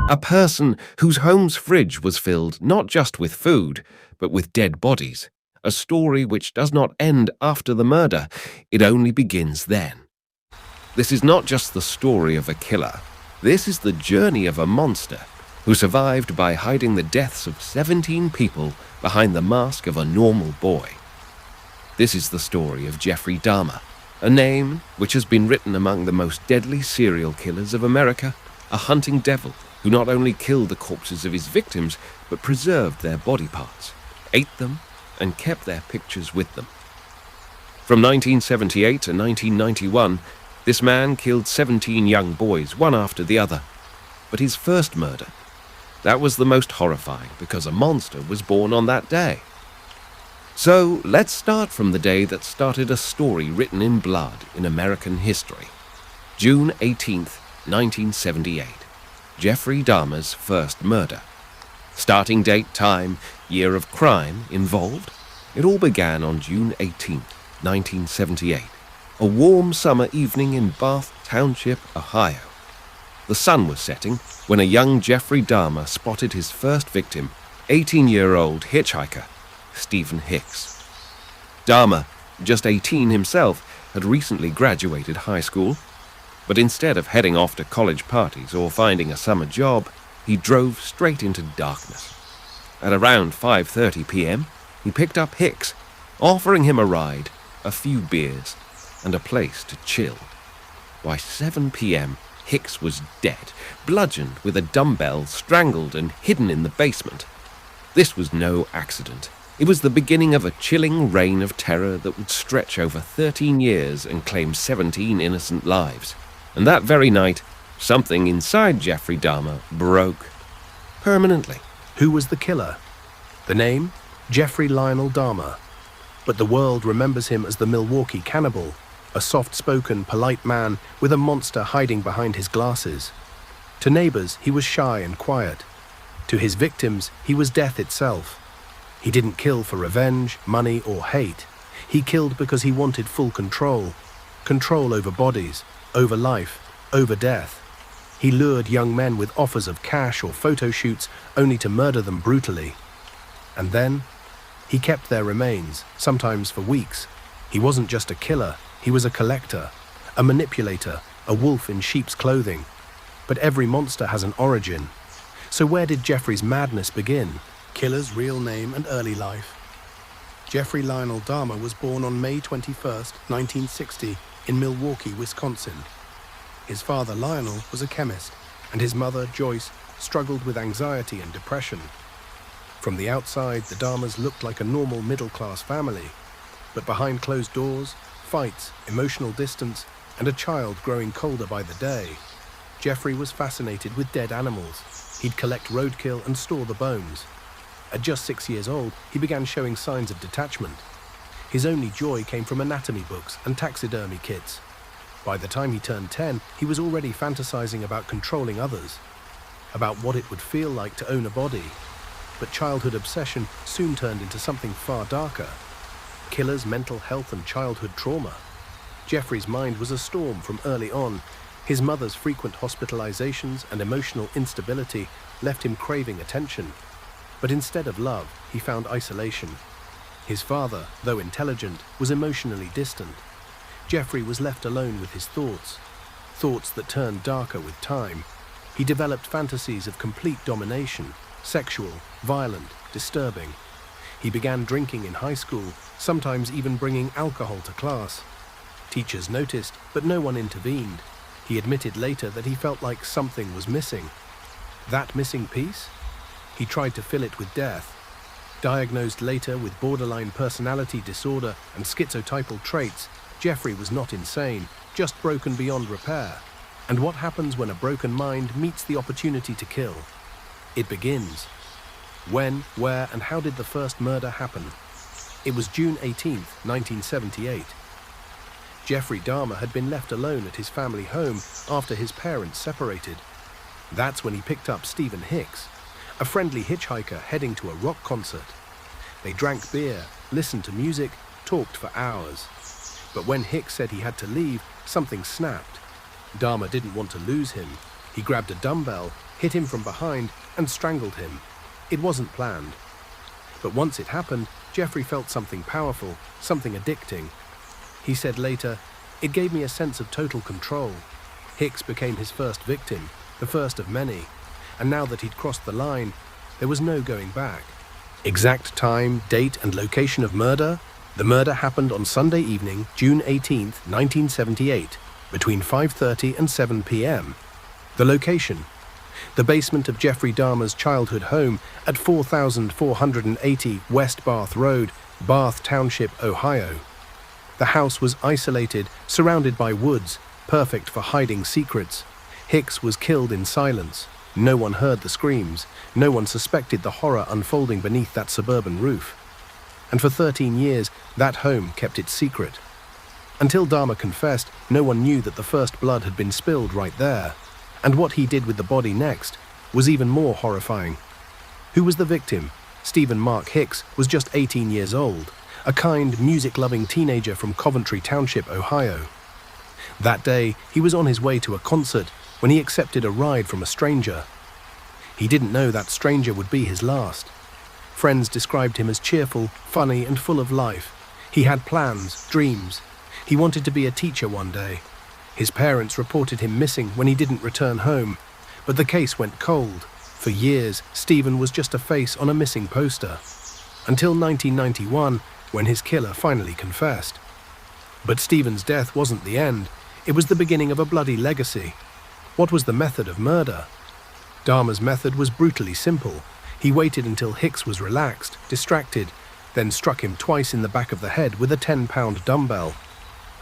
A person whose home's fridge was filled not just with food, but with dead bodies. A story which does not end after the murder, it only begins then. This is not just the story of a killer. This is the journey of a monster who survived by hiding the deaths of 17 people behind the mask of a normal boy. This is the story of Jeffrey Dahmer, a name which has been written among the most deadly serial killers of America, a hunting devil who not only killed the corpses of his victims, but preserved their body parts, ate them, and kept their pictures with them. From 1978 to 1991, this man killed 17 young boys, one after the other. But his first murder, that was the most horrifying because a monster was born on that day. So let's start from the day that started a story written in blood in American history. June 18th, 1978. Jeffrey Dahmer's first murder. Starting date, time, year of crime involved. It all began on June 18th, 1978. A warm summer evening in Bath Township, Ohio. The sun was setting when a young Jeffrey Dahmer spotted his first victim, 18-year-old hitchhiker, Stephen Hicks. Dahmer, just 18 himself, had recently graduated high school, but instead of heading off to college parties or finding a summer job, he drove straight into darkness. At around 5:30 p.m., he picked up Hicks, offering him a ride, a few beers, and a place to chill. By 7 p.m., Hicks was dead, bludgeoned with a dumbbell, strangled and hidden in the basement. This was no accident. It was the beginning of a chilling reign of terror that would stretch over 13 years and claim 17 innocent lives. And that very night, something inside Jeffrey Dahmer broke. Permanently. Who was the killer? The name? Jeffrey Lionel Dahmer. But the world remembers him as the Milwaukee cannibal, a soft-spoken, polite man with a monster hiding behind his glasses. To neighbors, he was shy and quiet. To his victims, he was death itself. He didn't kill for revenge, money, or hate. He killed because he wanted full control. Control over bodies, over life, over death. He lured young men with offers of cash or photo shoots only to murder them brutally. And then, he kept their remains, sometimes for weeks. He wasn't just a killer, he was a collector, a manipulator, a wolf in sheep's clothing. But every monster has an origin. So where did Jeffrey's madness begin? Killer's real name and early life. Jeffrey Lionel Dahmer was born on May 21st, 1960, in Milwaukee, Wisconsin. His father, Lionel, was a chemist, and his mother, Joyce, struggled with anxiety and depression. From the outside, the Dahmers looked like a normal middle-class family, but behind closed doors, fights, emotional distance, and a child growing colder by the day, Jeffrey was fascinated with dead animals. He'd collect roadkill and store the bones. At just 6 years old, he began showing signs of detachment. His only joy came from anatomy books and taxidermy kits. By the time he turned 10, he was already fantasizing about controlling others, about what it would feel like to own a body. But childhood obsession soon turned into something far darker. Killers, mental health, and childhood trauma. Jeffrey's mind was a storm from early on. His mother's frequent hospitalizations and emotional instability left him craving attention. But instead of love, he found isolation. His father, though intelligent, was emotionally distant. Jeffrey was left alone with his thoughts that turned darker with time. He developed fantasies of complete domination, sexual, violent, disturbing. He began drinking in high school, sometimes even bringing alcohol to class. Teachers noticed, but no one intervened. He admitted later that he felt like something was missing. That missing piece? He tried to fill it with death. Diagnosed later with borderline personality disorder and schizotypal traits, Jeffrey was not insane, just broken beyond repair. And what happens when a broken mind meets the opportunity to kill? It begins. When, where, and how did the first murder happen? It was June 18th, 1978. Jeffrey Dahmer had been left alone at his family home after his parents separated. That's when he picked up Stephen Hicks, a friendly hitchhiker heading to a rock concert. They drank beer, listened to music, talked for hours. But when Hicks said he had to leave, something snapped. Dahmer didn't want to lose him. He grabbed a dumbbell, hit him from behind, and strangled him. It wasn't planned. But once it happened, Jeffrey felt something powerful, something addicting. He said later, "It gave me a sense of total control." Hicks became his first victim, the first of many, and now that he'd crossed the line, there was no going back. Exact time, date, and location of murder? The murder happened on Sunday evening, June 18, 1978, between 5:30 and 7 p.m. The location? The basement of Jeffrey Dahmer's childhood home at 4480 West Bath Road, Bath Township, Ohio. The house was isolated, surrounded by woods, perfect for hiding secrets. Hicks was killed in silence. No one heard the screams. No one suspected the horror unfolding beneath that suburban roof. And for 13 years, that home kept its secret. Until Dahmer confessed, no one knew that the first blood had been spilled right there. And what he did with the body next was even more horrifying. Who was the victim? Stephen Mark Hicks was just 18 years old, a kind, music-loving teenager from Coventry Township, Ohio. That day, he was on his way to a concert when he accepted a ride from a stranger. He didn't know that stranger would be his last. Friends described him as cheerful, funny, and full of life. He had plans, dreams. He wanted to be a teacher one day. His parents reported him missing when he didn't return home, but the case went cold. For years, Stephen was just a face on a missing poster. Until 1991, when his killer finally confessed. But Stephen's death wasn't the end. It was the beginning of a bloody legacy. What was the method of murder? Dahmer's method was brutally simple. He waited until Hicks was relaxed, distracted, then struck him twice in the back of the head with a 10-pound dumbbell.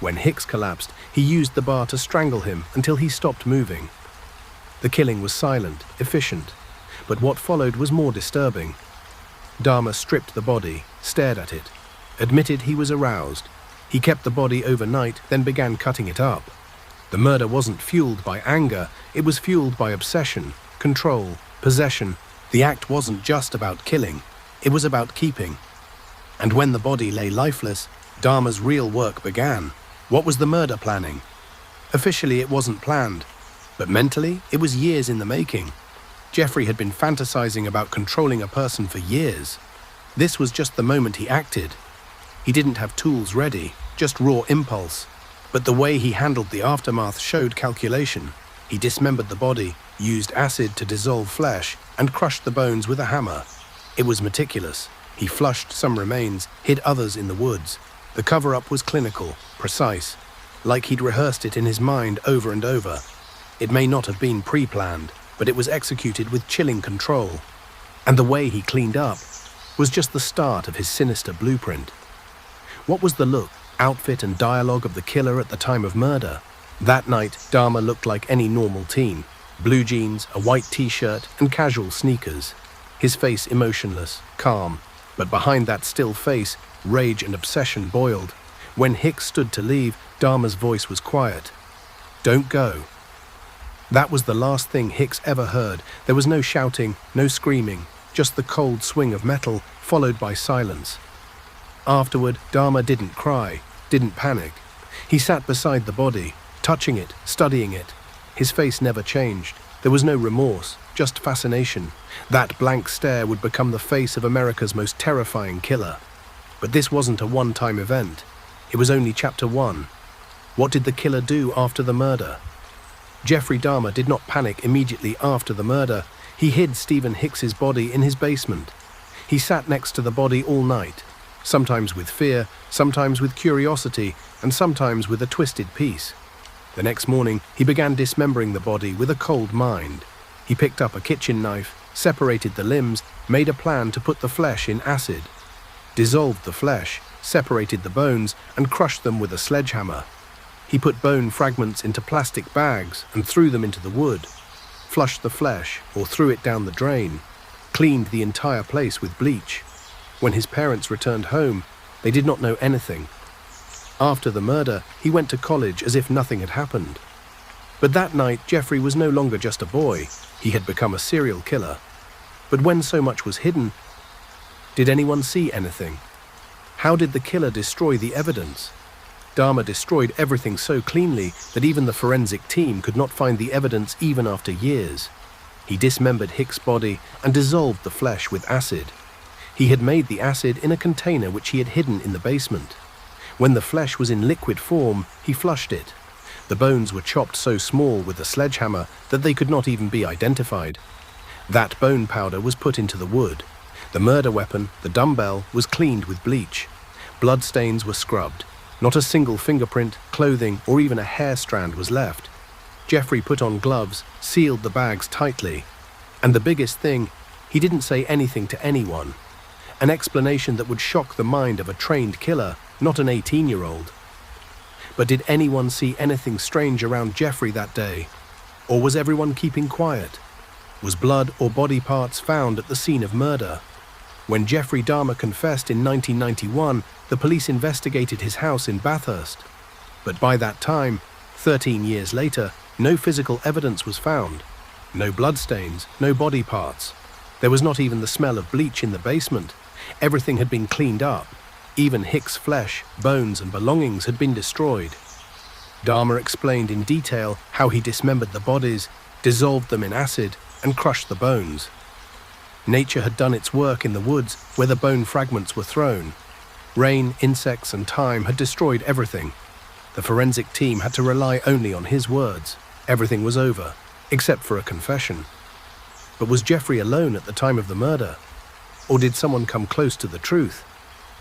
When Hicks collapsed, he used the bar to strangle him until he stopped moving. The killing was silent, efficient, but what followed was more disturbing. Dahmer stripped the body, stared at it, admitted he was aroused. He kept the body overnight, then began cutting it up. The murder wasn't fueled by anger, it was fueled by obsession, control, possession. The act wasn't just about killing, it was about keeping. And when the body lay lifeless, Dahmer's real work began. What was the murder planning? Officially, it wasn't planned, but mentally, it was years in the making. Jeffrey had been fantasizing about controlling a person for years. This was just the moment he acted. He didn't have tools ready, just raw impulse. But the way he handled the aftermath showed calculation. He dismembered the body, used acid to dissolve flesh, and crushed the bones with a hammer. It was meticulous. He flushed some remains, hid others in the woods. The cover-up was clinical, precise, like he'd rehearsed it in his mind over and over. It may not have been pre-planned, but it was executed with chilling control. And the way he cleaned up was just the start of his sinister blueprint. What was the look, outfit, and dialogue of the killer at the time of murder? That night, Dahmer looked like any normal teen. Blue jeans, a white t-shirt, and casual sneakers. His face emotionless, calm. But behind that still face, rage and obsession boiled. When Hicks stood to leave, Dahmer's voice was quiet. "Don't go." That was the last thing Hicks ever heard. There was no shouting, no screaming, just the cold swing of metal, followed by silence. Afterward, Dahmer didn't cry, didn't panic. He sat beside the body, touching it, studying it. His face never changed. There was no remorse, just fascination. That blank stare would become the face of America's most terrifying killer. But this wasn't a one-time event. It was only chapter 1. What did the killer do after the murder? Jeffrey Dahmer did not panic immediately after the murder. He hid Stephen Hicks's body in his basement. He sat next to the body all night, sometimes with fear, sometimes with curiosity, and sometimes with a twisted peace. The next morning, he began dismembering the body with a cold mind. He picked up a kitchen knife, separated the limbs, made a plan to put the flesh in acid, dissolved the flesh, separated the bones, and crushed them with a sledgehammer. He put bone fragments into plastic bags and threw them into the wood, flushed the flesh or threw it down the drain, cleaned the entire place with bleach. When his parents returned home, they did not know anything. After the murder, he went to college as if nothing had happened. But that night, Jeffrey was no longer just a boy. He had become a serial killer. But when so much was hidden, did anyone see anything? How did the killer destroy the evidence? Dahmer destroyed everything so cleanly that even the forensic team could not find the evidence even after years. He dismembered Hicks' body and dissolved the flesh with acid. He had made the acid in a container which he had hidden in the basement. When the flesh was in liquid form, he flushed it. The bones were chopped so small with a sledgehammer that they could not even be identified. That bone powder was put into the wood. The murder weapon, the dumbbell, was cleaned with bleach. Blood stains were scrubbed. Not a single fingerprint, clothing, or even a hair strand was left. Jeffrey put on gloves, sealed the bags tightly. And the biggest thing, he didn't say anything to anyone. An explanation that would shock the mind of a trained killer, not an 18-year-old. But did anyone see anything strange around Jeffrey that day? Or was everyone keeping quiet? Was blood or body parts found at the scene of murder? When Jeffrey Dahmer confessed in 1991, the police investigated his house in Bathurst. But by that time, 13 years later, no physical evidence was found. No bloodstains, no body parts. There was not even the smell of bleach in the basement. Everything had been cleaned up. Even Hicks' flesh, bones, and belongings had been destroyed. Dahmer explained in detail how he dismembered the bodies, dissolved them in acid, and crushed the bones. Nature had done its work in the woods where the bone fragments were thrown. Rain, insects, and time had destroyed everything. The forensic team had to rely only on his words. Everything was over, except for a confession. But was Jeffrey alone at the time of the murder? Or did someone come close to the truth?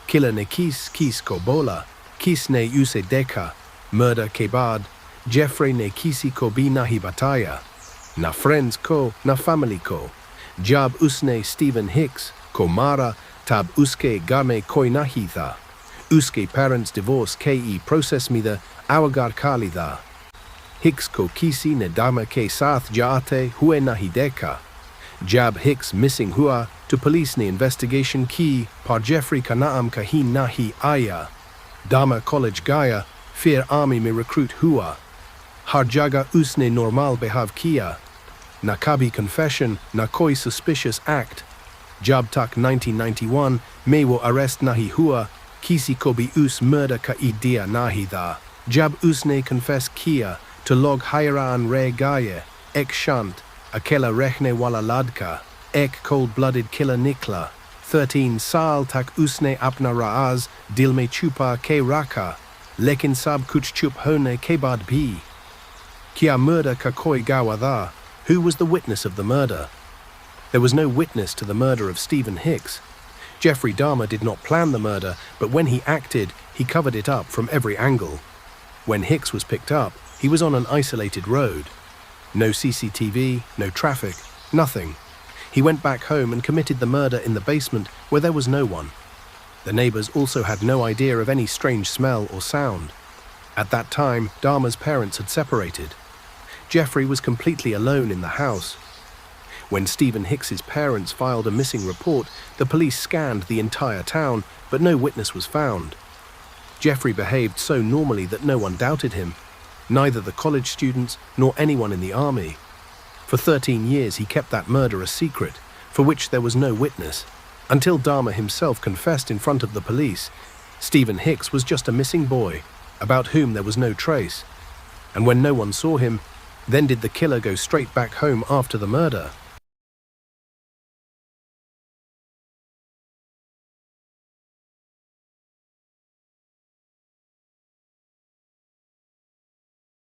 Killer ne kis kobola, kis ne use deka, murder kebad, Jeffrey ne kisi kobi nahi bataya, na friends ko, na family ko, jab usne Stephen Hicks, komara, tab uske game koi nahitha, uske parents divorce ke process mida awagar kalida, Hicks ko kisi ne dama ke sath jaate hue nahi deka, jab Hicks missing hua to police ne investigation ki par Jeffrey kanaam kahin nahi aya, Dahmer college gaya, fear army me recruit hua, harjaga usne normal behav kia, nakabi confession na koi suspicious act, jab tak 1991 me wo arrest nahi hua, kisi kobi us murder ka idea nahi da, jab usne confess kia to log hayran re gaye, ek shant, akela rechne wala ladka, ek cold-blooded killer nikla, 13 saal tak usne apna raaz, dilme chupa ke raka, lekin sab kuch chup hone kebad bhi. Kia murder ka koi gawa. Who was the witness of the murder? There was no witness to the murder of Stephen Hicks. Jeffrey Dahmer did not plan the murder, but when he acted, he covered it up from every angle. When Hicks was picked up, he was on an isolated road. No CCTV, no traffic, nothing. He went back home and committed the murder in the basement where there was no one. The neighbors also had no idea of any strange smell or sound. At that time, Dahmer's parents had separated. Jeffrey was completely alone in the house. When Stephen Hicks's parents filed a missing report, the police scanned the entire town, but no witness was found. Jeffrey behaved so normally that no one doubted him, neither the college students nor anyone in the army. For 13 years he kept that murder a secret, for which there was no witness, until Dahmer himself confessed in front of the police. Stephen Hicks was just a missing boy, about whom there was no trace. And when no one saw him, then did the killer go straight back home after the murder?